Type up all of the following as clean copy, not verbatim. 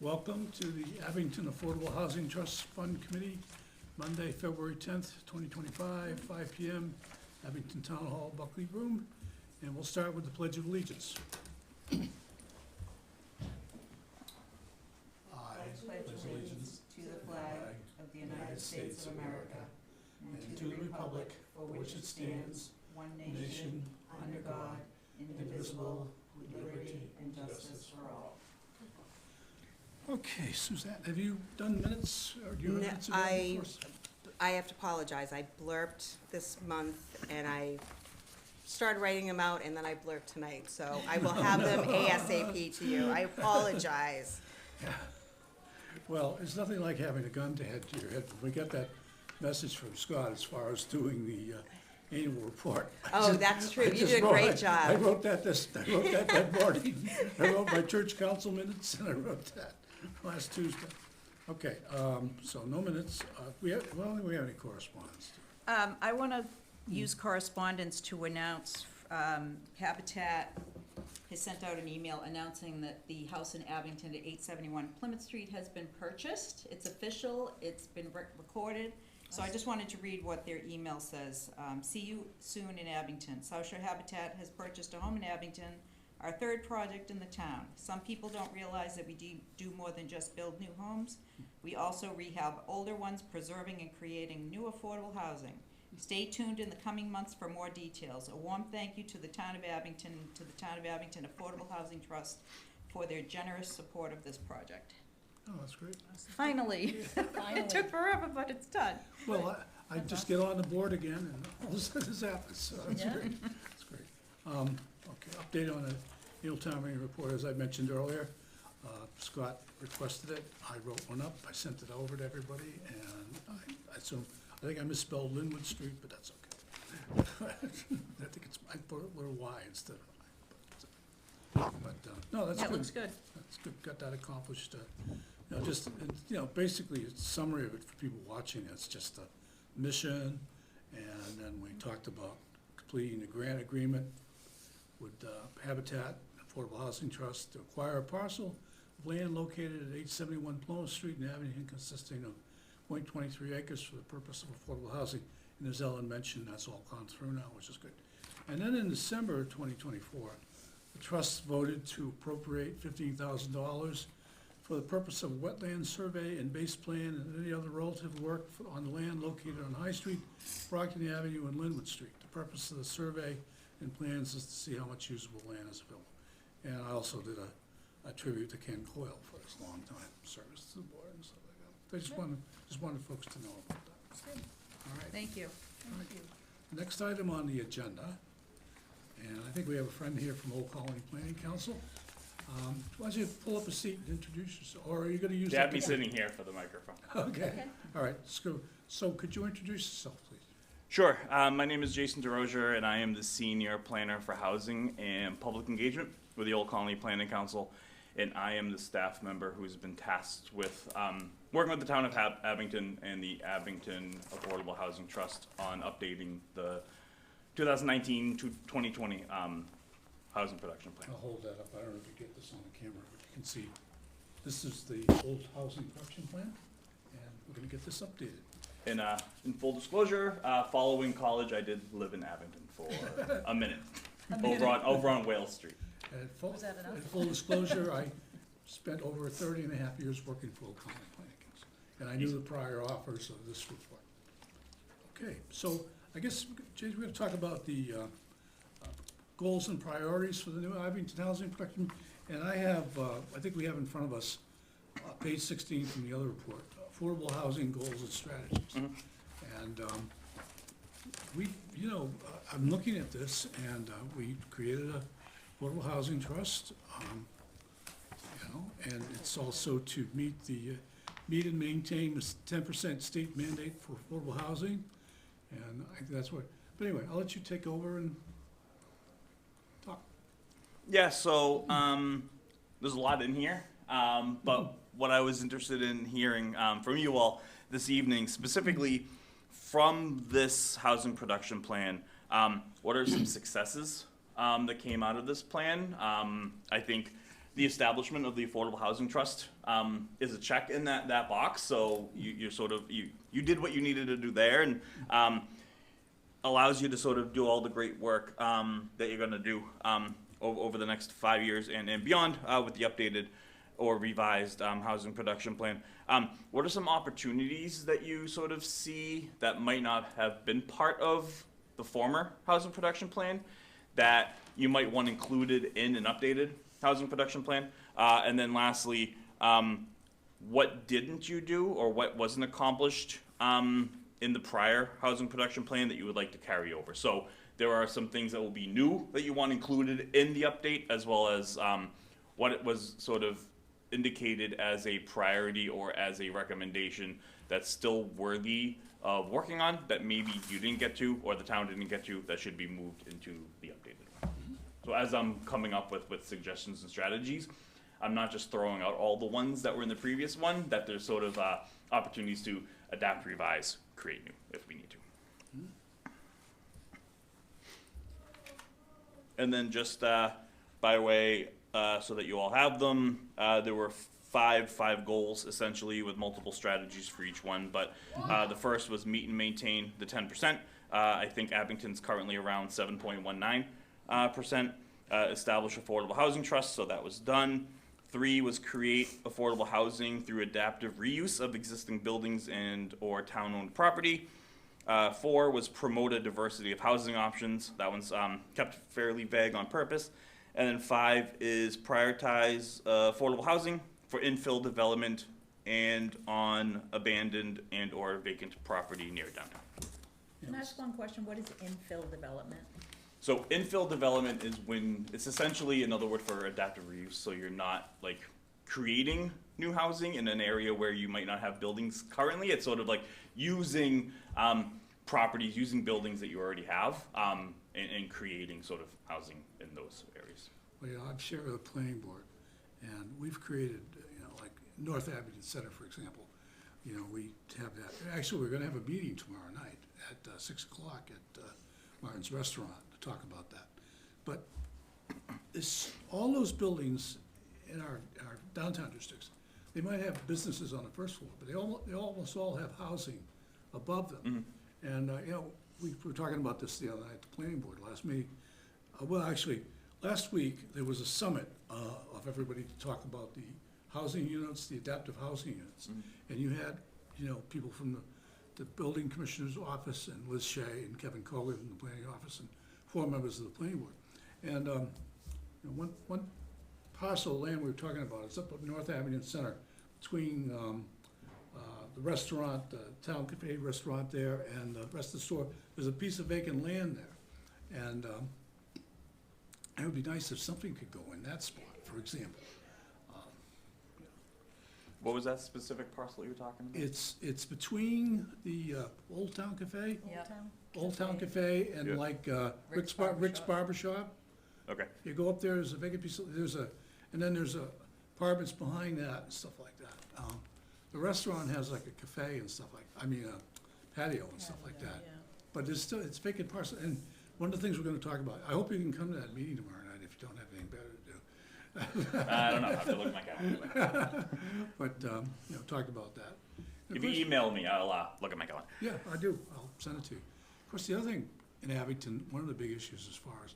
Welcome to the Abington Affordable Housing Trust Fund Committee, Monday, February 10th, 2025, 5 p.m., Abington Town Hall, Buckley Room. And we'll start with the Pledge of Allegiance. I pledge allegiance to the flag of the United States of America and to the republic for which it stands, one nation, under God, indivisible, with liberty and justice for all. Okay, Suzanne, have you done minutes, or do you have minutes available for us? I have to apologize. I blurped this month, and I started writing them out, and then I blurped tonight. So I will have them ASAP to you. I apologize. Yeah. Well, it's nothing like having a gun to your head. We got that message from Scott as far as doing the annual report. Oh, that's true. You did a great I job. wrote that that morning. I wrote my church council minutes, and I wrote that last Tuesday. Okay, so no minutes. We have any correspondence? I want to use correspondence to announce Habitat has sent out an email announcing that the house in Abington at 871 Plymouth Street has been purchased. It's official. It's been recorded. So I just wanted to read what their email says. See you soon in Abington. South Shore Habitat has purchased a home in Abington, our third project in the town. Some people don't realize that we do more than just build new homes. We also rehab older ones, preserving and creating new affordable housing. Stay tuned in the coming months for more details. A warm thank you to the Town of Abington and to the Town of Abington Affordable Housing Trust for their generous support of this project. Oh, that's great. Finally. It took forever, but it's done. Well, I just get on the board again, and all of a sudden this happens, so that's great. That's great. Okay, update on the annual town meeting report, as I mentioned earlier. Scott requested it. I wrote one up. I sent it over to everybody, and I think I misspelled Linwood Street, but that's okay. I think I put a little Y instead of I. But no, that's good. That looks good. That's good. Got that accomplished. Basically, it's a summary of it for people watching. It's just a mission, and then we talked about completing a grant agreement with Habitat Affordable Housing Trust to acquire a parcel of land located at 871 Plymouth Street in Abington, consisting of 0.23 acres for the purpose of affordable housing. And as Ellen mentioned, that's all gone through now, which is good. And then in December of 2024, the trust voted to appropriate $15,000 for the purpose of wetland survey and base plan and any other relative work on the land located on High Street, Brockton Avenue, and Linwood Street. The purpose of the survey and plans is to see how much usable land is available. And I also did a tribute to Ken Coyle for his long time service to the board and stuff like that. I just wanted folks to know about that. Good. All right. Thank you. Next item on the agenda, and I think we have a friend here from Old Colony Planning Council. Why don't you pull up a seat and introduce yourself, or are you going to use? Yeah, I'd be sitting here for the microphone. Okay. All right. So could you introduce yourself, please? Sure. My name is Jason DeRozier, and I am the Senior Planner for Housing and Public Engagement with the Old Colony Planning Council, and I am the staff member who's been tasked with working with the town of Abington and the Abington Affordable Housing Trust on updating the 2019 to 2020 housing production plan. I'll hold that up. I don't know if you get this on the camera, but you can see this is the old housing production plan, and we're going to get this updated. And in full disclosure, following college, I did live in Abington for a minute, over on Wales Street. And in full disclosure, I spent over 30 and a half years working for Old Colony Planning Council, and I knew the prior authors of this report. Okay, so I guess, James, we're going to talk about the goals and priorities for the new Abington housing production. And I think we have in front of us page 16 from the other report, affordable housing goals and strategies. Mm-hmm. And I'm looking at this, and we created a affordable housing trust, and it's also to meet and maintain the 10% state mandate for affordable housing. And I think that's what, but anyway, I'll let you take over and talk. Yeah, so there's a lot in here, but what I was interested in hearing from you all this evening, specifically from this housing production plan, what are some successes that came out of this plan? I think the establishment of the Affordable Housing Trust is a check in that box. So you're sort of, you did what you needed to do there, and allows you to sort of do all the great work that you're gonna do over the next 5 years and beyond with the updated or revised housing production plan. What are some opportunities that you sort of see that might not have been part of the former housing production plan that you might want included in an updated housing production plan? And then lastly, what didn't you do or what wasn't accomplished in the prior housing production plan that you would like to carry over? So there are some things that will be new that you want included in the update, as well as what it was sort of indicated as a priority or as a recommendation that's still worthy of working on that maybe you didn't get to or the town didn't get to that should be moved into the updated one. So as I'm coming up with suggestions and strategies, I'm not just throwing out all the ones that were in the previous one, that there's sort of opportunities to adapt, revise, create new if we need to. And then just by way, so that you all have them, there were five goals essentially with multiple strategies for each one. But the first was meet and maintain the 10%. I think Abington's currently around 7.19%. Establish affordable housing trust, so that was done. 3 was create affordable housing through adaptive reuse of existing buildings and or town-owned property. 4 was promote a diversity of housing options. That one's kept fairly vague on purpose. And then 5 is prioritize affordable housing for infill development and on abandoned and or vacant property near downtown. Can I ask one question? What is infill development? So infill development is when, it's essentially another word for adaptive reuse, so you're not like creating new housing in an area where you might not have buildings currently. It's sort of like using properties, using buildings that you already have, and creating sort of housing in those areas. Well, yeah, I've shared with the planning board, and we've created, like North Abington Center, for example. We have that. Actually, we're gonna have a meeting tomorrow night at 6 o'clock at Martin's Restaurant to talk about that. But all those buildings in our downtown districts, they might have businesses on the first floor, but they almost all have housing above them. And, we were talking about this the other night at the planning board, last meeting. Well, actually, last week, there was a summit of everybody to talk about the housing units, the adaptive housing units. And you had, people from the building commissioner's office and Liz Shea and Kevin Colgan from the planning office and 4 members of the planning board. And one parcel of land we were talking about is up at North Abington Center between the restaurant, the Town Cafe restaurant there, and the rest of the store. There's a piece of vacant land there. And it would be nice if something could go in that spot, for example. What was that specific parcel you were talking about? It's between the Old Town Cafe, Yep. Old Town Cafe, and Yeah. like Rick's Rick's Barbershop. Barbershop. Okay. You go up there, there's a vacant piece, and then there's apartments behind that and stuff like that. The restaurant has like a cafe and stuff a patio and stuff like that. Yeah. But it's vacant parcel, and one of the things we're gonna talk about, I hope you can come to that meeting tomorrow night if you don't have anything better to do. I don't know, I have to look at my calendar. But, talked about that. And of If you course- email me, I'll look at my calendar. Yeah, I do. I'll send it to you. Of course, the other thing in Abington, one of the big issues as far as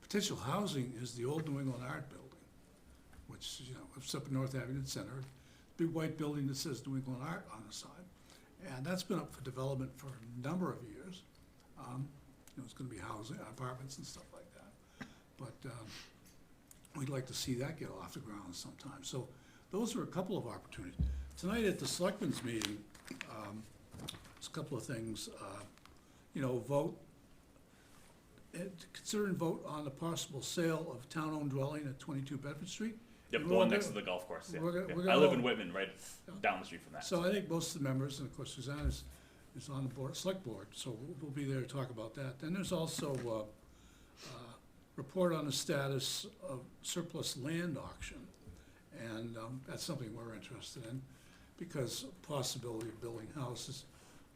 potential housing is the old New England Art Building, which, it's up in North Abington Center, big white building that says New England Art on the side. And that's been up for development for a number of years. It's gonna be housing, apartments and stuff like that. But, we'd like to see that get off the ground sometime. So those are a couple of opportunities. Tonight at the selectmen's meeting, there's a couple of things, vote, consider and vote on the possible sale of town-owned dwelling at 22 Bedford Street. Yep, And the we're one all next to gonna- the golf course, yeah. we're Yeah. gonna I live all- in Whitman, right down the street from that. So I think most of the members, and of course Suzanne is on the board, select board, so we'll be there to talk about that. Then there's also report on the status of surplus land auction. And that's something we're interested in, because possibility of building houses,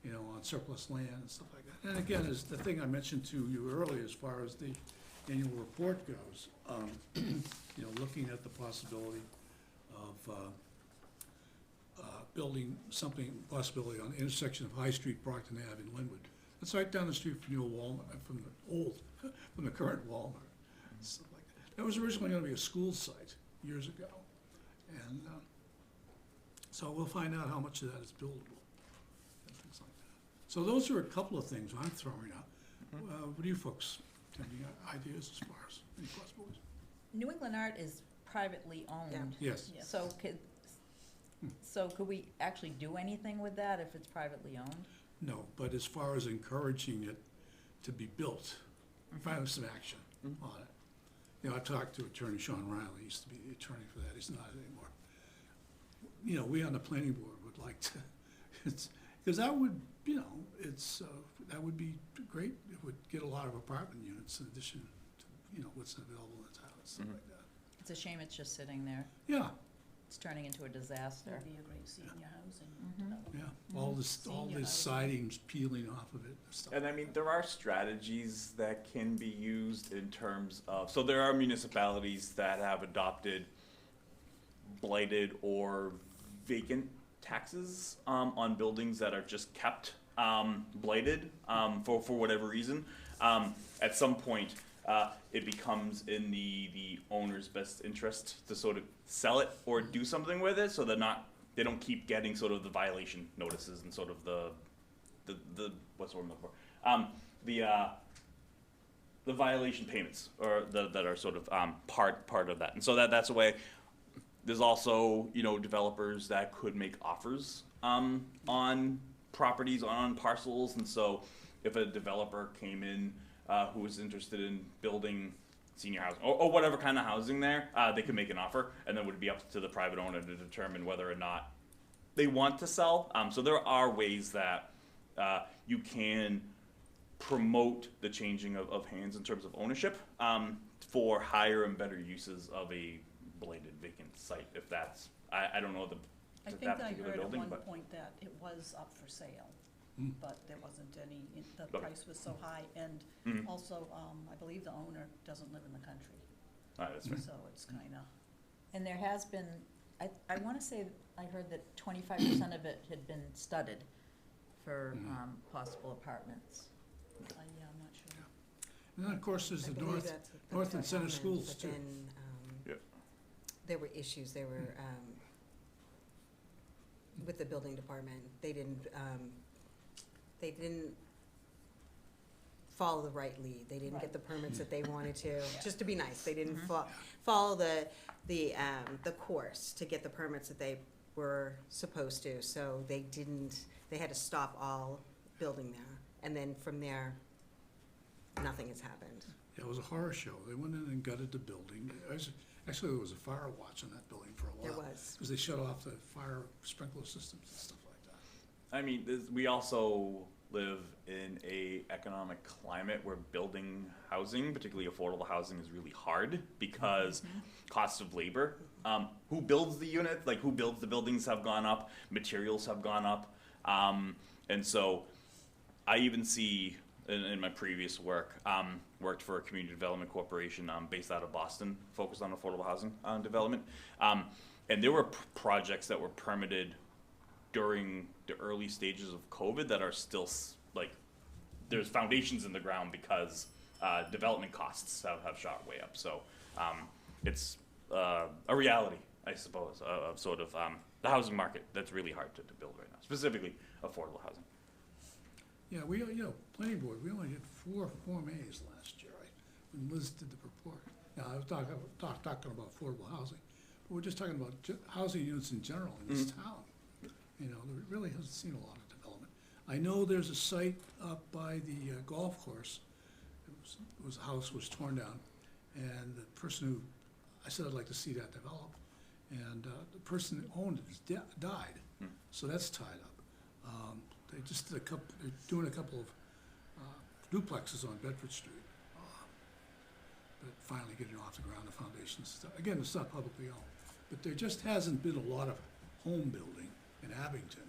on surplus land and stuff like that. And again, is the thing I mentioned to you earlier as far as the annual report goes, you know, looking at the possibility of building something, possibility on the intersection of High Street, Brockton Ave, and Linwood. It's right down the street from the old Walmart, from the current Walmart, stuff like that. That was originally gonna be a school site years ago, and so we'll find out how much of that is buildable and things like that. So those are a couple of things I'm throwing out. What do you folks, have any ideas as far as any possibilities? New England Art is privately owned. Yes. So could we actually do anything with that if it's privately owned? No, but as far as encouraging it to be built, finally some action on it. You know, I talked to Attorney Sean Riley, he used to be the attorney for that, he's not anymore. You know, we on the planning board would like to, because that would, you know, that would be great. It would get a lot of apartment units in addition to, you know, what's available in the town and stuff like that. It's a shame it's just sitting there. Yeah, It's turning into a disaster. That'd be a great senior housing Mhm. development. yeah, all Senior this housing. siding's peeling off of it and stuff. And I mean, there are strategies that can be used in terms of, so there are municipalities that have adopted blighted or vacant taxes on buildings that are just kept blighted for whatever reason. At some point, it becomes in the owner's best interest to sort of sell it or do something with it, so they don't keep getting sort of the violation notices and sort of the what's the word I'm looking for? The violation payments, or that are sort of part of that. And so that's a way. There's also, you know, developers that could make offers on properties, on parcels. And so if a developer came in who was interested in building senior housing or whatever kind of housing there, they could make an offer, and then it would be up to the private owner to determine whether or not they want to sell. So there are ways that you can promote the changing of hands in terms of ownership for higher and better uses of a blighted vacant site, if that's, I don't know I that think I particular heard at building, one but. point that it was up for sale, Mm. but there wasn't any, the Okay. price was so high, and Mhm. also, I believe the owner doesn't live in the country, All right, that's fair. so it's kinda, And there has been, I wanna say, I heard that 25% of it had been studded for possible apartments. yeah, I'm not sure. And then, of course, there's I the believe north, that's what north and the center comment, schools, but too. then, Yep. there were issues, with the building department. They didn't follow the right lead. They didn't get the permits that they wanted to, just to be nice. They didn't follow the course to get the permits that they were supposed to. So they had to stop all building there. And then from there, nothing has happened. Yeah, it was a horror show. They went in and gutted the building. Actually, there was a fire watch on that building for a while. There was. Because they shut off the fire sprinkler systems and stuff like that. I mean, we also live in a economic climate where building housing, particularly affordable housing, is really hard because costs of labor. Who builds the unit, like who builds the buildings have gone up, materials have gone up. And so I even see in my previous work, worked for a community development corporation based out of Boston, focused on affordable housing development. And there were projects that were permitted during the early stages of COVID that are still like, there's foundations in the ground because development costs have shot way up. So it's a reality, I suppose, of sort of the housing market that's really hard to build right now, specifically affordable housing. Yeah, planning board, we only did 4 Form As last year, right? When Liz did the report. Now, I was talking about affordable housing, but we're just talking about housing units in general in this town. You know, there really hasn't seen a lot of development. I know there's a site up by the golf course. It was a house was torn down, and the person who, I said I'd like to see that develop, and the person that owned it died, so that's tied up. They just did they're doing a couple of duplexes on Bedford Street, but finally getting off the ground, the foundations. Again, it's not publicly owned, but there just hasn't been a lot of home building in Abington,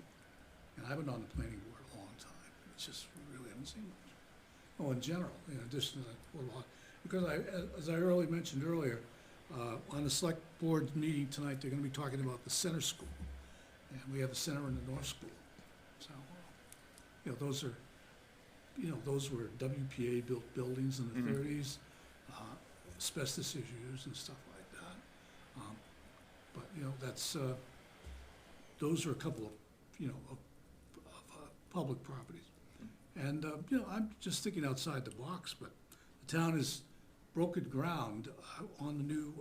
and I've been on the planning board a long time. It's just, we really haven't seen much. Oh, in general, in addition to that, Because as I mentioned earlier, on the select board meeting tonight, they're gonna be talking about the center school. And we have a center in the north school. So, those were WPA built buildings in the Mhm. thirties, asbestos issues and stuff like that. But, that's, those are a couple of, public properties. And, I'm just thinking outside the box, but the town has broken ground on the new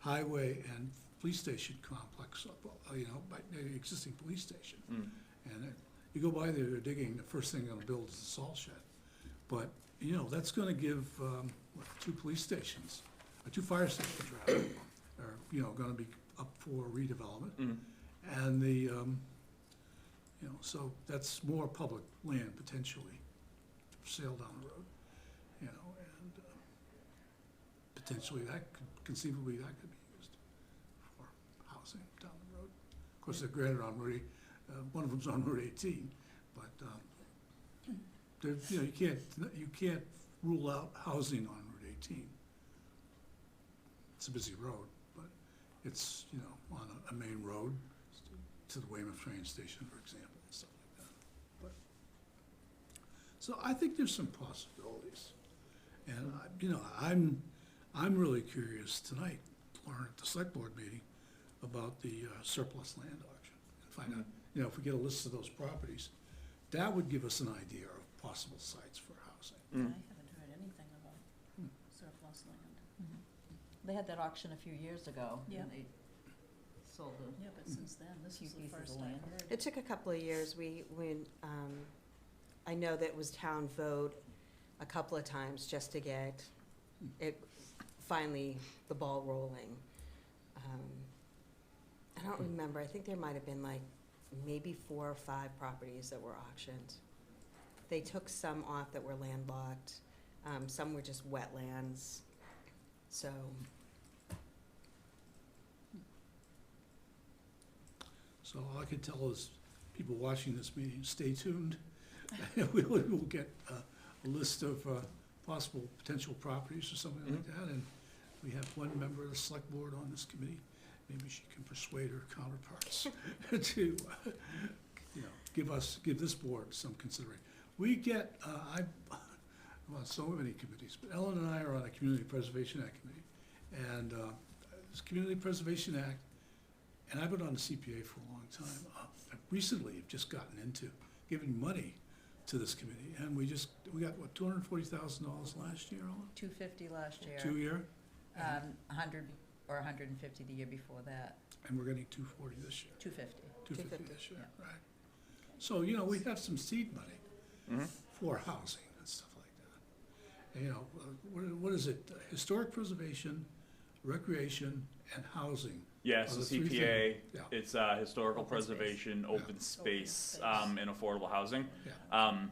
highway and police station complex, by the existing police station. Mm. And you go by there, they're digging, the first thing they're gonna build is a salt shed. But, that's gonna give, two police stations, or two fire stations rather, are, gonna be up for redevelopment. Mm. And the, so that's more public land potentially for sale down the road, and potentially conceivably that could be used for housing down the road. Of course, they're granted on one of them's on Route 18, but, you can't rule out housing on Route 18. It's a busy road, but it's, on a main road to the Weymouth train station, for example, and stuff like that. But, so I think there's some possibilities. And, I'm really curious tonight, to learn at the select board meeting about the surplus land auction. And find out, if we get a list of those properties, that would give us an idea of possible sites for housing. I haven't heard anything about surplus land. They had that auction a few years ago. Yeah. And they sold Yeah, but since then, this Few is the pieces first of I land. heard. It took a couple of years. I know that it was town vote a couple of times just to get it, finally, the ball rolling. I don't remember, I think there might have been like maybe 4 or 5 properties that were auctioned. They took some off that were landlocked, some were just wetlands, so. So all I can tell is, people watching this meeting, stay tuned. We'll get a list of possible potential properties or something like that, and we have one member of the select board on this committee. Maybe she can persuade her counterparts to, give this board some consideration. We get, I'm on so many committees, but Ellen and I are on a Community Preservation Act committee. And this Community Preservation Act, and I've been on the CPA for a long time, recently have just gotten into giving money to this committee. And we got, what, $240,000 last year, Ellen? 250 last year. 2 year? 100 or 150 the year before that. And we're getting 240 this year. 250. 250 this year, yeah. right. So, we have some seed money for housing and stuff like that. And, what is it? Historic preservation, recreation, and housing. Yeah, are so the three CPA, things. Yeah, it's historical Open space. preservation, Yeah. open space, Open and affordable housing. yeah.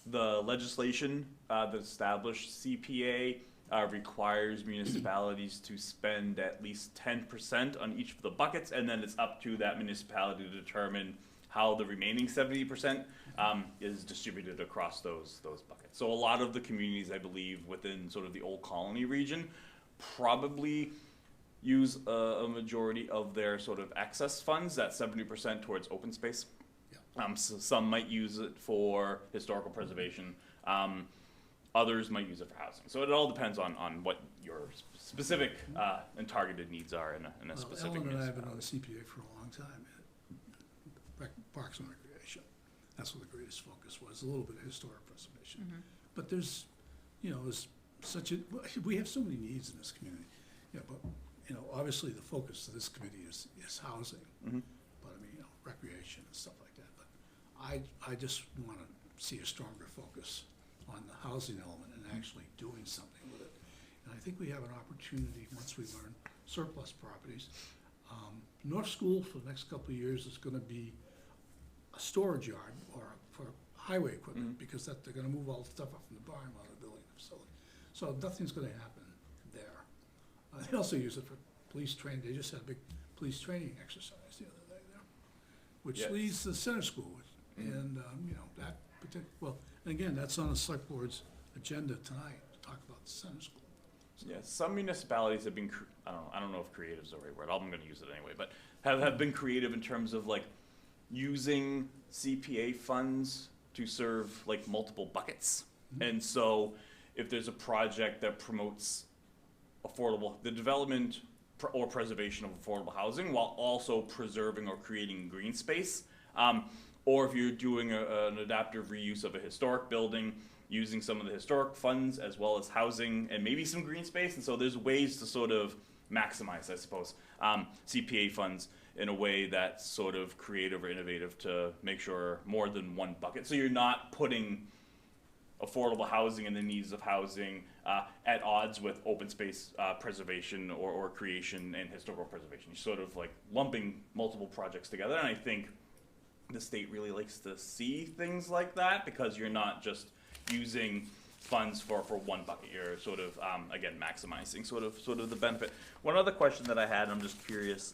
The legislation that established CPA requires municipalities to spend at least 10% on each of the buckets, and then it's up to that municipality to determine how the remaining 70% is distributed across those buckets. So a lot of the communities, I believe, within sort of the Old Colony region probably use a majority of their sort of excess funds, that 70% towards open space. So some might use it for historical preservation. Others might use it for housing. So it all depends on what your specific and targeted needs are in a specific Ellen and I have been on the municipality. CPA for a long time. Parks and Recreation. That's what the greatest focus was, a little bit of historic preservation. But there's we have so many needs in this community. But, obviously the focus of this committee is housing. But recreation and stuff like that. But I just want to see a stronger focus on the housing element and actually doing something with it. And I think we have an opportunity, once we learn surplus properties. North School for the next couple of years is gonna be a storage yard or for highway equipment, because they're gonna move all the stuff up from the barn while they're building the facility. So nothing's gonna happen there. They also use it for police training. They just had a big police training exercise the other day there, which Yes. leads to the center school. And, that and again, that's on the select board's agenda tonight, to talk about the center school. Yeah, some municipalities have been, I don't know if creative is the right word, I'm gonna use it anyway, but have been creative in terms of like using CPA funds to serve like multiple buckets. And so if there's a project that promotes the development or preservation of affordable housing while also preserving or creating green space, or if you're doing an adaptive reuse of a historic building, using some of the historic funds as well as housing and maybe some green space. And so there's ways to sort of maximize, I suppose, CPA funds in a way that's sort of creative or innovative to make sure more than one bucket. So you're not putting affordable housing and the needs of housing at odds with open space preservation or creation and historical preservation. You're sort of like lumping multiple projects together. And I think the state really likes to see things like that because you're not just using funds for one bucket. You're sort of again maximizing sort of the benefit. One other question that I had, I'm just curious,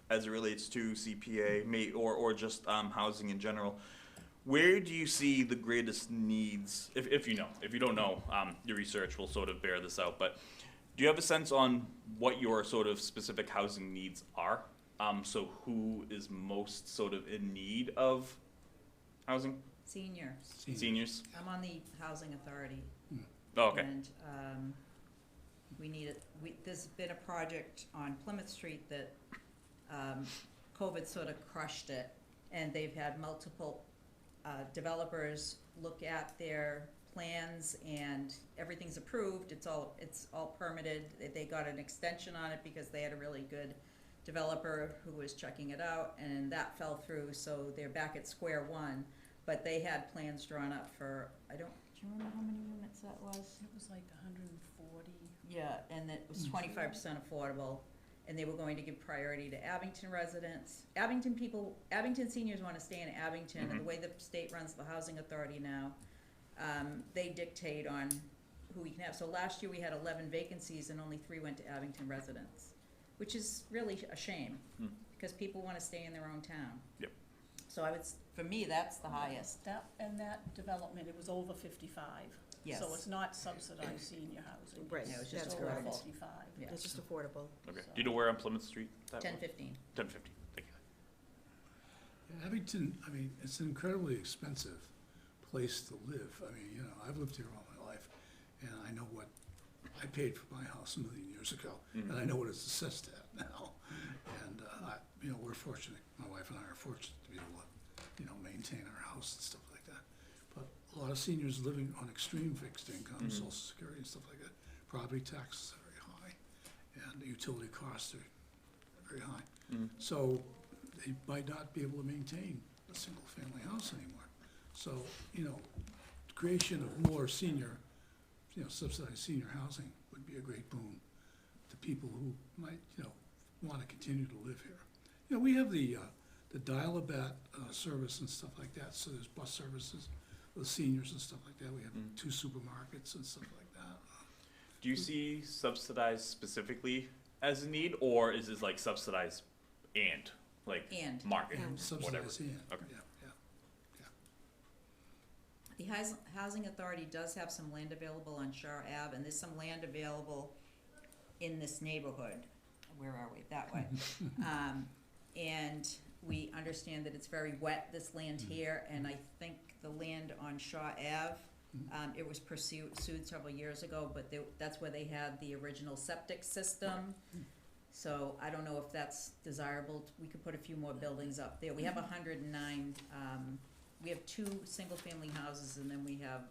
as it relates to CPA or just housing in general. Where do you see the greatest needs? If you know, if you don't know, your research will sort of bear this out. But do you have a sense on what your sort of specific housing needs are? So who is most sort of in need of housing? Seniors. Seniors. I'm on the housing authority. Oh, okay. And we need it, there's been a project on Plymouth Street that COVID sort of crushed it, and they've had multiple developers look at their plans, and everything's approved, it's all permitted. They got an extension on it because they had a really good developer who was checking it out, and that fell through, so they're back at square one. But they had plans drawn up for, do you remember how many units that was? It was like 140. Yeah, and it was 25% affordable, and they were going to give priority to Abington residents. Abington seniors want to stay in Abington, and the way the state runs the housing authority now, they dictate on who we can have. So last year we had 11 vacancies and only 3 went to Abington residents, which is really a shame, because people want to stay in their own town. Yep. So for me, that's the highest. That development, it was over 55. Yes. So it's not subsidized senior housing. Right, No, it's just that's It's over correct. affordable. 55. Yeah. It's just affordable. Okay. So- Do you know where on Plymouth Street that 1015. was? 1050. Thank you. Yeah, Abington, I mean, it's an incredibly expensive place to live. I mean, you know, I've lived here all my life, and I know what I paid for my house a million years ago, and I know what it's assessed at now. And, you know, we're fortunate, my wife and I are fortunate to be able to, you know, maintain our house and stuff like that. But a lot of seniors living on extreme fixed income, social security and stuff like that. Property taxes are very high, and the utility costs are very high. So they might not be able to maintain a single-family house anymore. So, you know, creation of more senior, you know, subsidized senior housing would be a great boon to people who might, you know, want to continue to live here. You know, we have the dial-a-bat service and stuff like that, so there's bus services with seniors and stuff like that. We have 2 supermarkets and stuff like that. Do you see subsidized specifically as a need, or is this like subsidized and like And. market, And. whatever? Subsidized, yeah, Okay. yeah. The Housing Authority does have some land available on Shore Ave, and there's some land available in this neighborhood. Where are we? That way. And we understand that it's very wet, this land here, and I think the land on Shaw Ave, it was sued several years ago, but that's where they had the original septic system. So I don't know if that's desirable. We could put a few more buildings up there. We have 109, we have 2 single-family houses, and then we have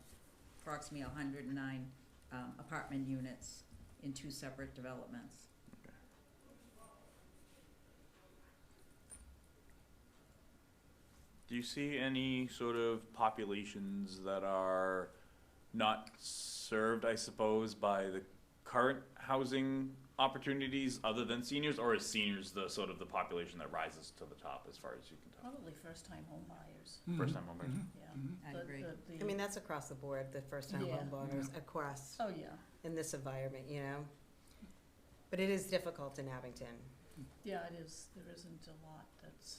approximately 109 apartment units in 2 separate developments. Do you see any sort of populations that are not served, I suppose, by the current housing opportunities other than seniors, or is seniors the sort of the population that rises to the top as far as you can tell? Probably first-time home buyers, First time homebuyers. yeah. I agree. I mean, that's across the board, the first-time Yeah. home buyers, across, Oh, yeah, in this environment, you know? But it is difficult in Abington. yeah, it is, there isn't a lot that's,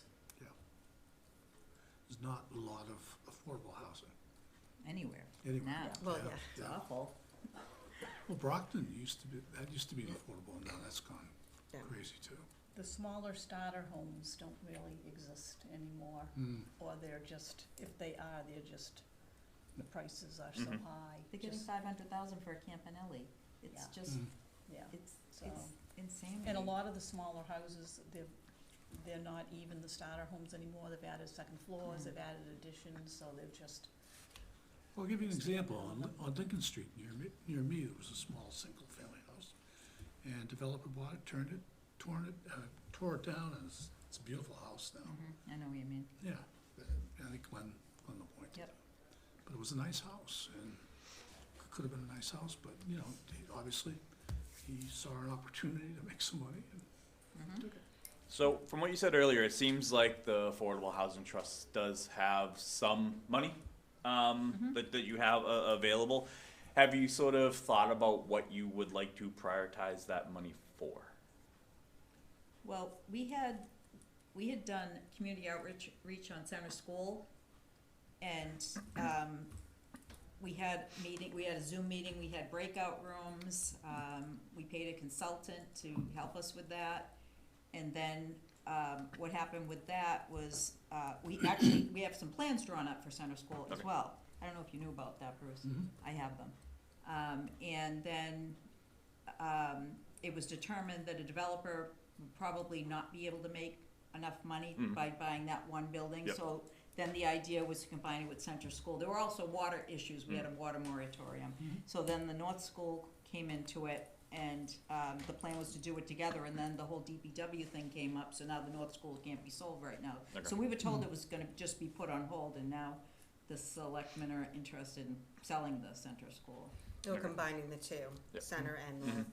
There's not a lot of affordable housing Anywhere. anywhere. Now. Well, Yeah, yeah. It's awful. Well, Brockton used to be affordable, and now that's gone Yeah. crazy too. The smaller starter homes don't really exist anymore, or they're just, if they are, they're just, the prices are so high. They're getting Just- 500,000 for a Campanelli. It's Yeah. just, Yeah, it's so, insane. and a lot of the smaller houses, they're not even the starter homes anymore, they've added second floors, they've added additions, so they've just, Well, I'll give you an example. On Lincoln Street, near me, there was a small, single-family house. And developer bought it, tore it down, and it's a beautiful house now. I know what you mean. Yeah, I think Glenn pointed Yep. that. But it was a nice house, and could have been a nice house, but, you know, obviously, he saw an opportunity to make some money and took it. So from what you said earlier, it seems like the Affordable Housing Trust does have some money that you have available. Have you sort of thought about what you would like to prioritize that money for? Well, we had done community outreach on Center School, and we had a Zoom meeting, we had breakout rooms, we paid a consultant to help us with that. And then, what happened with that was, we have some plans drawn up for Center School as Okay. well. I don't know if you knew about that, Bruce. I have them. And then, it was determined that a developer would probably not be able to make enough money by buying that one building. Yep. So then the idea was to combine it with Center School. There were also water issues, we had a water moratorium. So then the North School came into it, and the plan was to do it together, and then the whole DPW thing came up, so now the North School can't be sold right now. Okay. So we were told it was gonna just be put on hold, and now the selectmen are interested in selling the Center School. They're combining the two, Yep. center and north,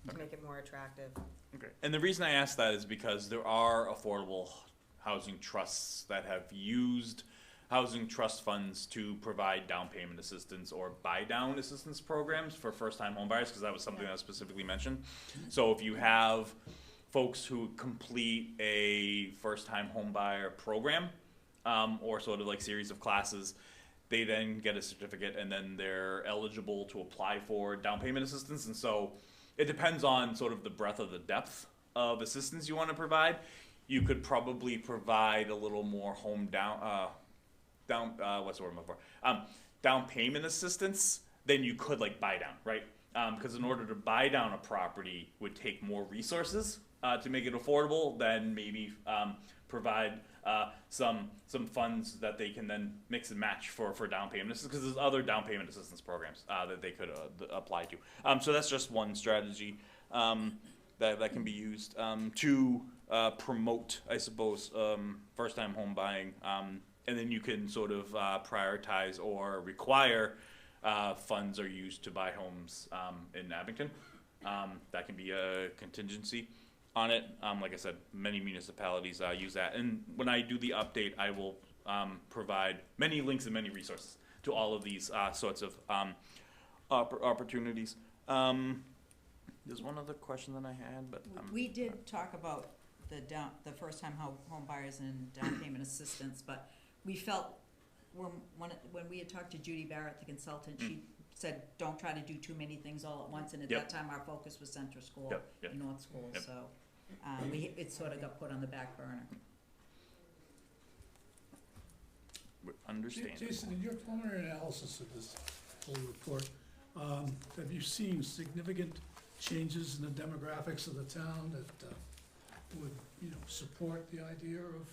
to make it more attractive. Okay. And the reason I ask that is because there are affordable housing trusts that have used housing trust funds to provide down payment assistance or buy down assistance programs for first time home buyers, because that was something that was specifically mentioned. So if you have folks who complete a first time home buyer program, or sort of like series of classes, they then get a certificate and then they're eligible to apply for down payment assistance. And so it depends on sort of the breadth of the depth of assistance you want to provide. You could probably provide a little more what's the word I'm looking for? Down payment assistance than you could like buy down, right? Because in order to buy down a property would take more resources to make it affordable than maybe provide some funds that they can then mix and match for down payment assistance, because there's other down payment assistance programs that they could apply to. So that's just one strategy that can be used to promote, I suppose, first time home buying. And then you can sort of prioritize or require funds are used to buy homes in Abington. That can be a contingency on it. Like I said, many municipalities use that. And when I do the update, I will provide many links and many resources to all of these sorts of opportunities. There's one other question that I had, but We did talk about the first time home buyers and down payment assistance, but we felt, when we had talked to Judy Barrett, the consultant, she said, don't try to do too many things all at once, and at Yep. that time, our focus was Center School Yep, yep. and North School, Yep. so, it sort of got put on the back burner. understand. Jason, in your preliminary analysis of this whole report, have you seen significant changes in the demographics of the town that would, support the idea of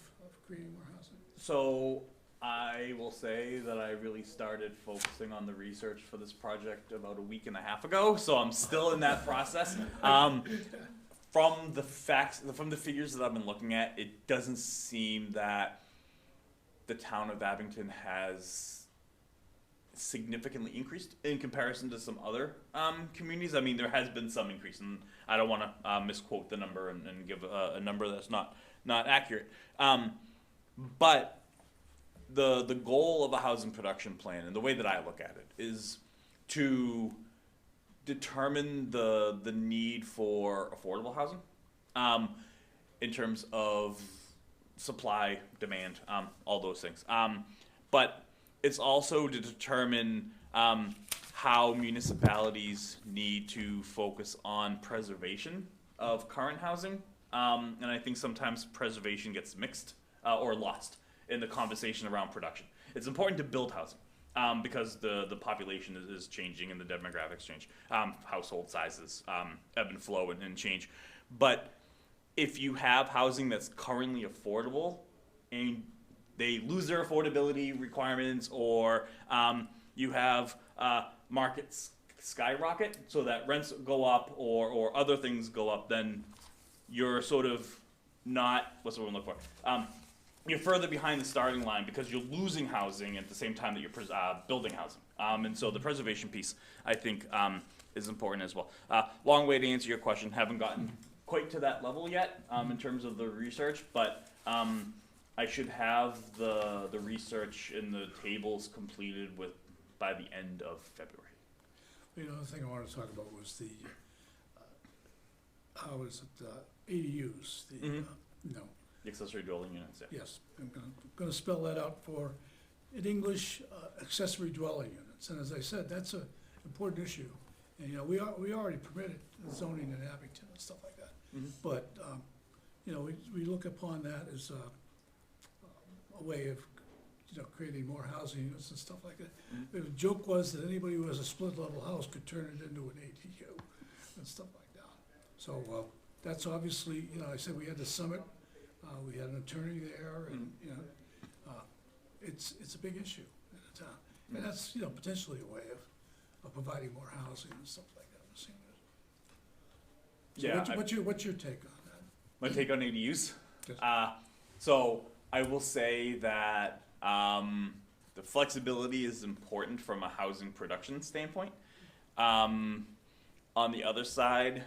creating more housing? So I will say that I really started focusing on the research for this project about a week and a half ago, so I'm still in that process. From the figures that I've been looking at, it doesn't seem that the town of Abington has significantly increased in comparison to some other communities. I mean, there has been some increase, and I don't want to misquote the number and give a number that's not accurate. But the goal of a housing production plan, and the way that I look at it, is to determine the need for affordable housing in terms of supply, demand, all those things. But it's also to determine how municipalities need to focus on preservation of current housing. And I think sometimes preservation gets mixed or lost in the conversation around production. It's important to build housing because the population is changing and the demographics change. Household sizes ebb and flow and change. But if you have housing that's currently affordable and they lose their affordability requirements, or you have markets skyrocket so that rents go up or other things go up, then you're sort of not, what's the word I'm looking for? You're further behind the starting line because you're losing housing at the same time that you're building housing. And so the preservation piece, I think, is important as well. Long way to answer your question. Haven't gotten quite to that level yet in terms of the research, but I should have the research and the tables completed by the end of February. The other thing I wanted to talk about was the, how is it, ADUs, the, Mhm. you know, The accessory dwelling units, yeah. yes, I'm gonna spell that out for, in English, accessory dwelling units. And as I said, that's an important issue. And, you know, we already permitted zoning in Abington and stuff like that. Mhm. But, you know, we look upon that as a way of, you know, creating more housing units and stuff like that. Mhm. The joke was that anybody who has a split-level house could turn it into an ADU and stuff like that. So, that's obviously, you know, I said we had the summit, we had an attorney there, and, you know, it's a big issue in the town. And that's, you know, potentially a way of providing more housing and stuff like that. So Yeah, what's your take on that? my take on ADUs. Yes. So I will say that the flexibility is important from a housing production standpoint. On the other side,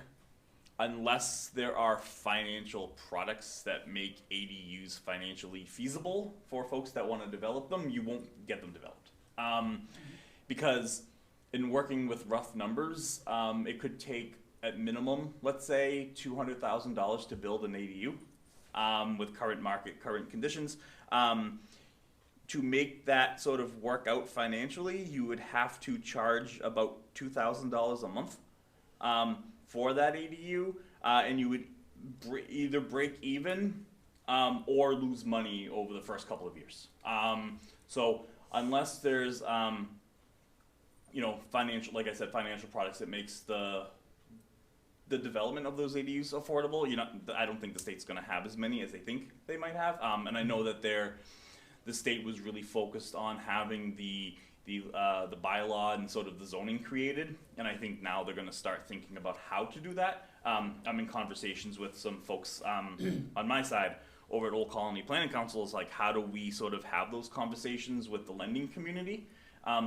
unless there are financial products that make ADUs financially feasible for folks that want to develop them, you won't get them developed. Because in working with rough numbers, it could take at minimum, let's say $200,000 to build an ADU with current market, current conditions. To make that sort of work out financially, you would have to charge about $2,000 a month for that ADU, and you would either break even or lose money over the first couple of years. So unless there's you know, financial, like I said, financial products that makes the development of those ADUs affordable, I don't think the state's going to have as many as they think they might have. And I know that the state was really focused on having the bylaw and sort of the zoning created, and I think now they're going to start thinking about how to do that. I'm in conversations with some folks on my side over at Old Colony Planning Council. Is like, how do we sort of have those conversations with the lending community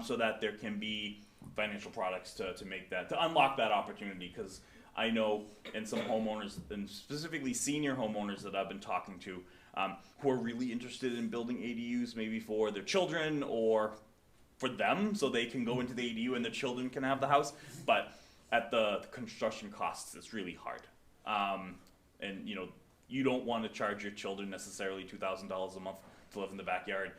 so that there can be financial products to make that, to unlock that opportunity? Because I know, and some homeowners, and specifically senior homeowners that I've been talking to, who are really interested in building ADUs, maybe for their children or for them, so they can go into the ADU and their children can have the house. But at the construction costs, it's really hard. And you know, you don't want to charge your children necessarily $2,000 a month to live in the backyard.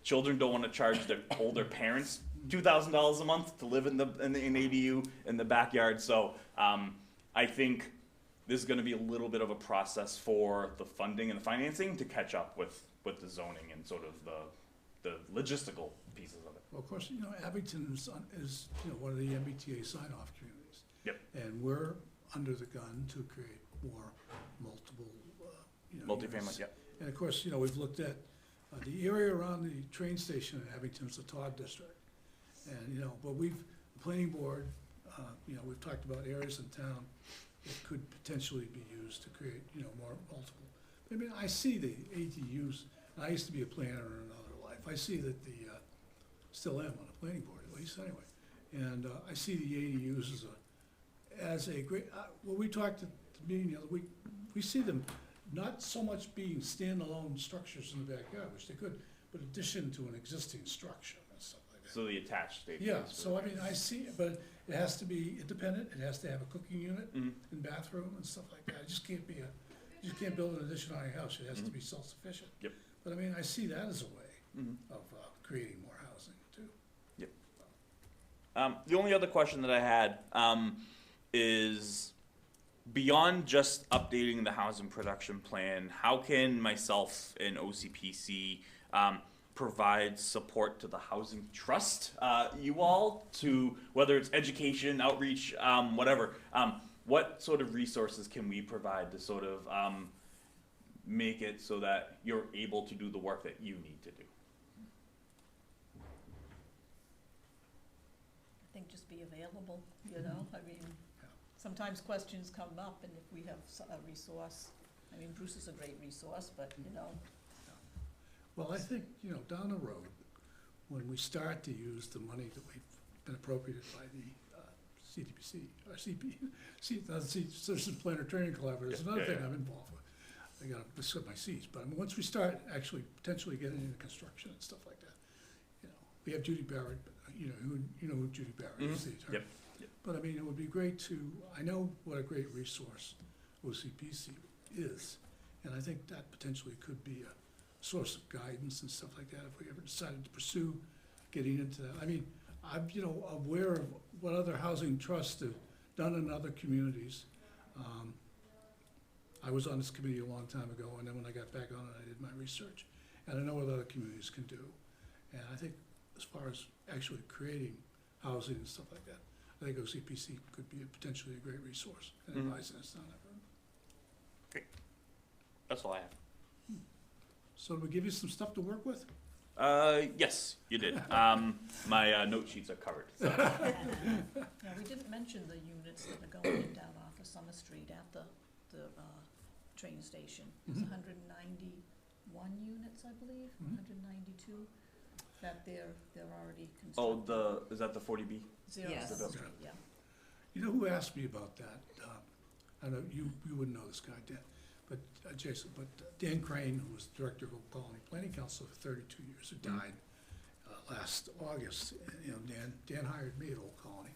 Children don't want to charge their older parents $2,000 a month to live in an ADU in the backyard. So I think this is going to be a little bit of a process for the funding and the financing to catch up with the zoning and sort of the logistical pieces of it. Well, of course, you know, Abington is you know, one of the MBTA sign-off communities. Yep. And we're under the gun to create more multiple, you know, Multifamily, units. yep. And of course, you know, we've looked at the area around the train station in Abington is the Todd District. And, you know, but the planning board, you know, we've talked about areas in town that could potentially be used to create, you know, more multiple. I mean, I see the ADUs, I used to be a planner in another life. I see that still am on the planning board at least anyway. And I see the ADUs as a great, well, we talked at the meeting the other week, we see them not so much being standalone structures in the backyard, which they could, but addition to an existing structure and stuff like that. So the attached state. Yeah, so I mean, I see, but it has to be independent, it has to have a cooking unit Mhm. and bathroom and stuff like that. It just can't be you just can't build an addition on your house, it has to Mhm. be self-sufficient. Yep. But I mean, I see that as a way Mhm. of creating more housing too. Yep. The only other question that I had is beyond just updating the housing production plan, how can myself and OCPC provide support to the housing trust, you all, to whether it's education, outreach, whatever? What sort of resources can we provide to sort of make it so that you're able to do the work that you need to do? I think just be available, you know, I mean, sometimes questions come up, and if we have a resource, I mean, Bruce is a great resource, but, you know, Well, I think, down the road, when we start to use the money that we've been appropriated by the CDPC, or Citizen Planner Training Collaborative, is Yeah, another yeah, thing yeah. I'm involved with. I gotta set my seats, but I mean, once we start actually potentially getting into construction and stuff like that, we have Judy Barrett, who Judy Barrett is, the attorney. Yep, yep. But I mean, it would be great to, I know what a great resource OCPC is, and I think that potentially could be a source of guidance and stuff like that if we ever decided to pursue getting into that. I mean, I'm, aware of what other housing trusts have done in other communities. I was on this committee a long time ago, and then when I got back on it, I did my research. And I know what other communities can do. And I think as far as actually creating housing and stuff like that, I think OCPC could be potentially a great resource in Mhm. advising us on that road. That's all I have. So do we give you some stuff to work with? Yes, you did. My note sheets are covered. So. yeah, we didn't mention the units that are going in down off of Summer Street at the train station. There's Mhm. 191 units, I believe, Mhm. 192, that they're already Oh, constructed. is that the 40B? Zero Yes. Summer Street, yeah. You know who asked me about that? I know you wouldn't know this guy, Dan, but Jason, but Dan Crane, who was director of Old Colony Planning Council for 32 years, who died last August. Dan hired me at Old Colony.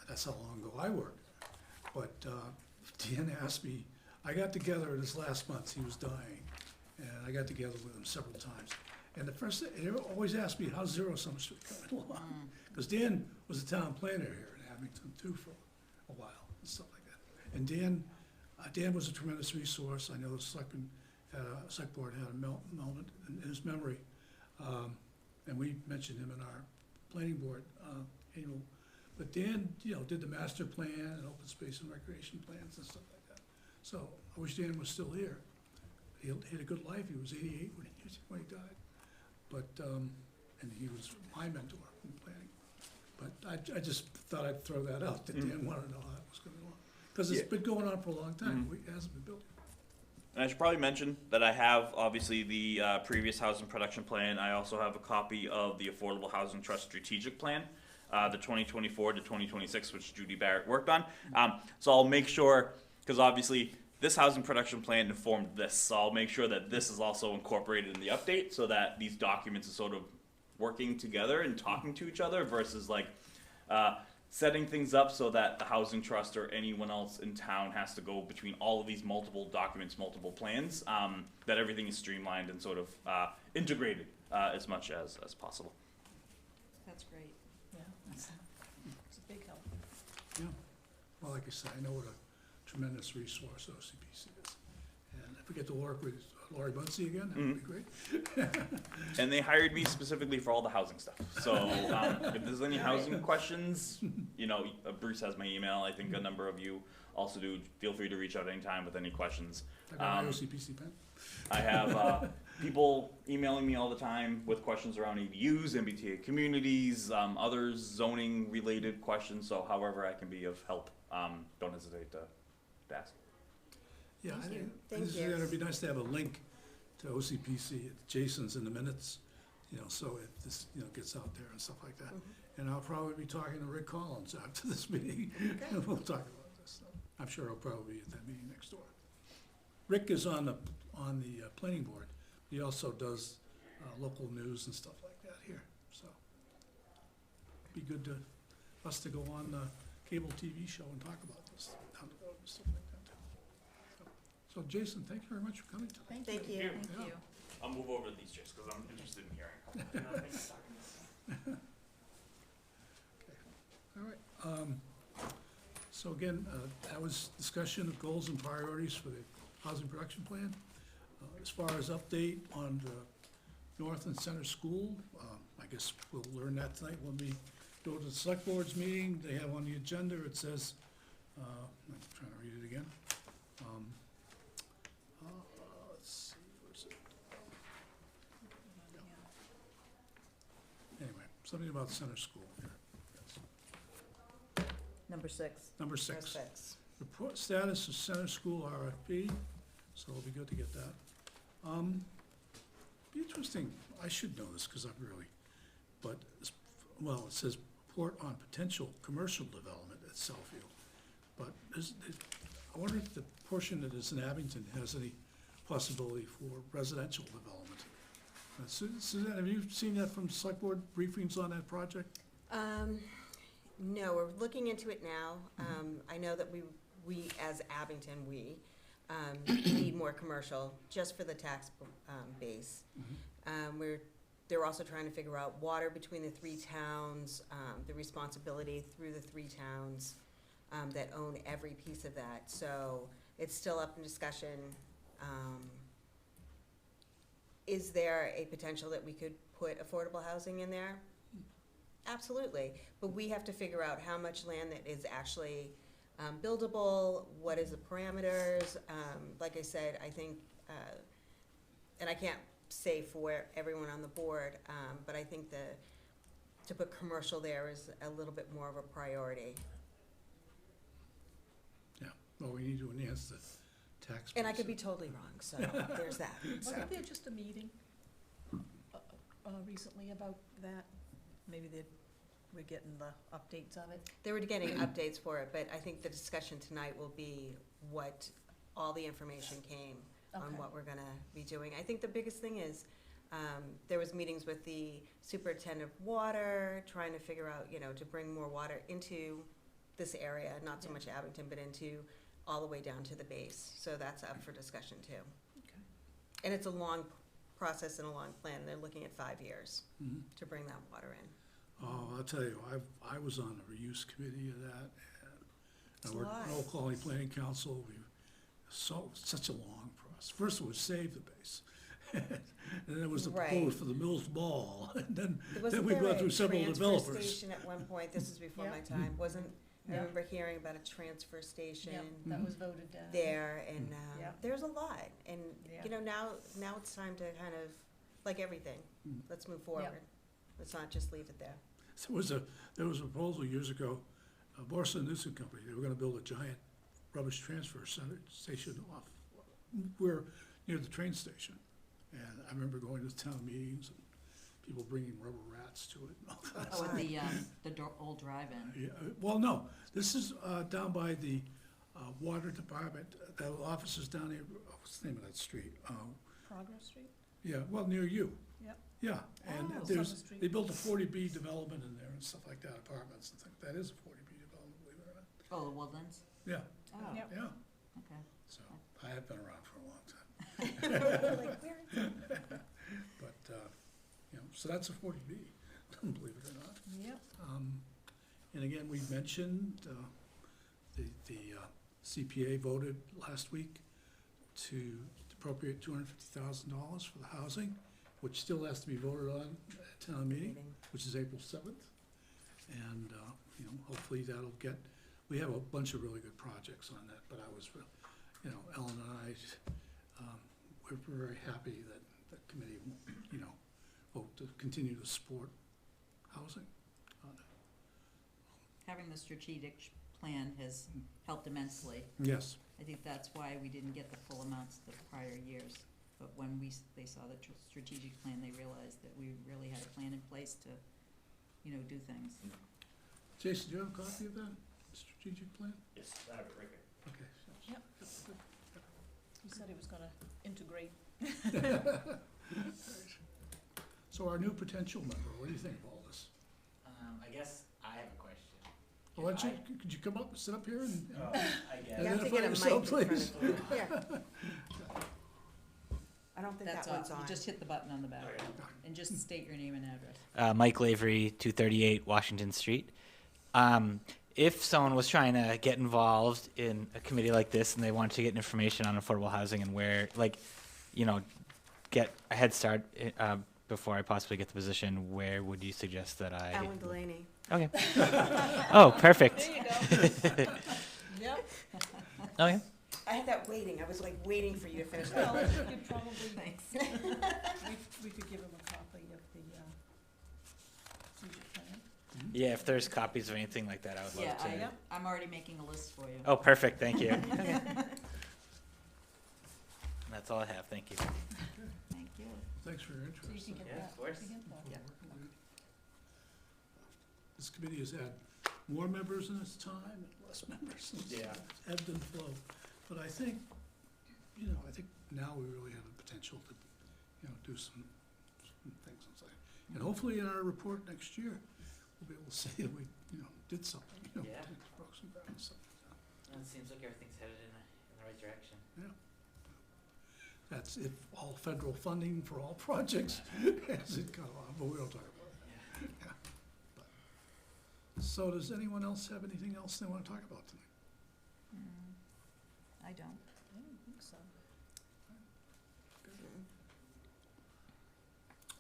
That's how long ago I worked. But Dan asked me, I got together this last month, he was dying, and I got together with him several times. And the first thing, he always asked me, how's Zero Summer Street coming along? Because Dan was the town planner here in Abington too for a while and stuff like that. And Dan was a tremendous resource. I know the select board had a moment in his memory. And we mentioned him in our planning board annual. But Dan, did the master plan and open space and recreation plans and stuff like that. So I wish Dan was still here. He had a good life. He was 88 when he died. But, and he was my mentor in planning. But I just thought I'd throw that out, that Dan wanted to know how it was going on. Because it's Yeah. been going on for a long time. Mhm. It hasn't been built. And I should probably mention that I have obviously the previous housing production plan. I also have a copy of the Affordable Housing Trust strategic plan, the 2024 to 2026, which Judy Barrett worked on. So I'll make sure, because obviously this housing production plan informed this, so I'll make sure that this is also incorporated in the update so that these documents are sort of working together and talking to each other versus like setting things up so that the housing trust or anyone else in town has to go between all of these multiple documents, multiple plans, that everything is streamlined and sort of integrated as much as possible. That's great. Yeah, it's a big help. Yeah. Well, like I said, I know what a tremendous resource OCPC is. And if we get to work with Laurie Bunsey again, that would be great. And they hired me specifically for all the housing stuff. So if there's any housing questions, Bruce has my email. I think a number of you also do. Feel free to reach out anytime with any questions. I got my OCPC pen. I have people emailing me all the time with questions around ADUs, MBTA communities, other zoning related questions. So however I can be of help, don't hesitate to ask. Yeah, I Thank you. think Thank this is, you. it'd be nice to have a link to OCPC. Jason's in the minutes, so if this, gets out there and stuff like that. And I'll probably be talking to Rick Collins after this meeting, and we'll talk about this. I'm sure he'll probably be at that meeting next door. Rick is on the planning board. He also does local news and stuff like that here, so. Be good to, us to go on the cable TV show and talk about this down the road and stuff like that. So Jason, thank you very much for coming tonight. Thank you. Thank Yeah. you. I'll move over to these chairs because I'm interested in hearing. So again, that was discussion of goals and priorities for the housing production plan. As far as update on the North and Center School, I guess we'll learn that tonight when we go to the select board's meeting. They have on the agenda, it says, I'm trying to read it again. Let's see, where's it? Anyway, something about Center School here. Yes. Number 6. Number Number 6. 6. Report status of Center School RFP, so it'll be good to get that. Be interesting, I should know this, because I'm really, but, well, it says report on potential commercial development at Southfield. But I wonder if the portion that is in Abington has any possibility for residential development. Suzanne, have you seen that from select board briefings on that project? No, we're looking into it now. I know that we as Abington, need more commercial, just for the tax base. They're also trying to figure out water between the 3 towns, the responsibility through the 3 towns that own every piece of that. So it's still up in discussion. Is there a potential that we could put affordable housing in there? Absolutely, but we have to figure out how much land that is actually buildable, what is the parameters. Like I said, I think, and I can't say for everyone on the board, but I think to put commercial there is a little bit more of a priority. Yeah, well, we need to enhance the tax. And I base. could be totally wrong, so there's that. So, Wasn't there just a meeting recently about that? Maybe we're getting the updates on it. they were getting updates for it, but I think the discussion tonight will be what all the information came on Okay. what we're gonna be doing. I think the biggest thing is, there was meetings with the superintendent of water, trying to figure out, to bring more water into this area, not so Yeah. much Abington, but into all the way down to the base. So that's up for discussion too. Okay. And it's a long process and a long plan. They're looking at 5 years Mhm. to bring that water in. Oh, I'll tell you, I was on the reuse committee of that, It's and a we're lot. Old Colony Planning Council, such a long process. First it was save the base, and then it was the Right. proposal for the Mills Ball, and then Wasn't we've there gone a through several transfer developers. station at one point? This is before Yeah. my time. Wasn't, I Yeah. remember hearing about a transfer station. Yeah, that was voted down. There, and Yeah. there's a lot, and Yeah. now it's time to kind of, like everything, Mm. let's move forward. Let's not just leave it there. There was a proposal years ago, Borson Newsom Company, they were gonna build a giant rubbish transfer station off, near the train station. And I remember going to town meetings and people bringing rubber rats to it and all that. Oh, at the old drive-in. Yeah, well, no, this is down by the water department, the offices down there, what's the name of that street? Progress Street? Yeah, well, near you. Yep. Yeah, and Oh. there's, Summer Street. they built a 40B development in there and stuff like that, apartments and things. That is a 40B development, believe it or not. Oh, the Woodlands? Yeah, Oh, Yep. yeah, okay. so I have been around for a long time. Like, where is it? But, so that's a 40B, believe it or not. Yep. And again, we mentioned, the CPA voted last week to appropriate $250,000 for the housing, which still has to be voted on at town meeting, which is April 7th. And, hopefully that'll we have a bunch of really good projects on that, but I was, Ellen and I, we're very happy that the committee, vote to continue to support housing. Having the strategic plan has helped immensely. Yes, I think that's why we didn't get the full amounts the prior years. But when they saw the strategic plan, they realized that we really had a plan in place to, do things. Jason, do you have a copy of that strategic plan? Yes, I have it right here. Okay. Yep. He said he was gonna integrate. So our new potential member, what do you think of all this? I guess I have a question. Well, could you come up, sit up here and? I You guess. have to Identify get a mic in yourself, front please. of you. Here. I don't think That's that one's all. on. You just hit the button on the back. Okay. And just state your name and address. Mike Lavery, 238 Washington Street. if someone was trying to get involved in a committee like this and they wanted to get information on affordable housing and where, like, you know, get a head start before I possibly get the position, where would you suggest that I? Alan Delaney. Okay. Oh, perfect. There you go. Yep. Okay. I had that waiting, I was like waiting for you to finish Well, that. you could probably, Thanks. we could give him a copy of the, strategic plan. Yeah, if there's copies of anything like that, I would Yeah, love to. I'm already making a list for you. Oh, perfect. Thank you. That's all I have. Thank you. Thank you. Thanks for your So you interest. can get Yeah, that. of course. You get that. Yeah. This committee has had more members in its time and less members. It's Yeah. ebbed and flowed. But I think, I think now we really have the potential to, do some things inside. And hopefully in our report next year, we'll be able to say that we, did something, Yeah. broke some ground, so. It seems like everything's headed in the right direction. That's if all federal funding for all projects as it got along, but we don't talk about that. Yeah. So does anyone else have anything else they want to talk about tonight? I don't. I don't think so.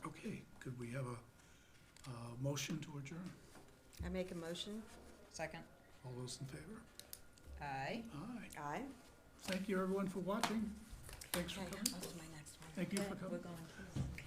Okay, could we have a motion to adjourn? I make a motion. Second. All those in favor? Aye. Aye. Aye. Thank you, everyone, for watching. Thanks for Okay, coming. that's my next one. Thank you for We're coming. going to.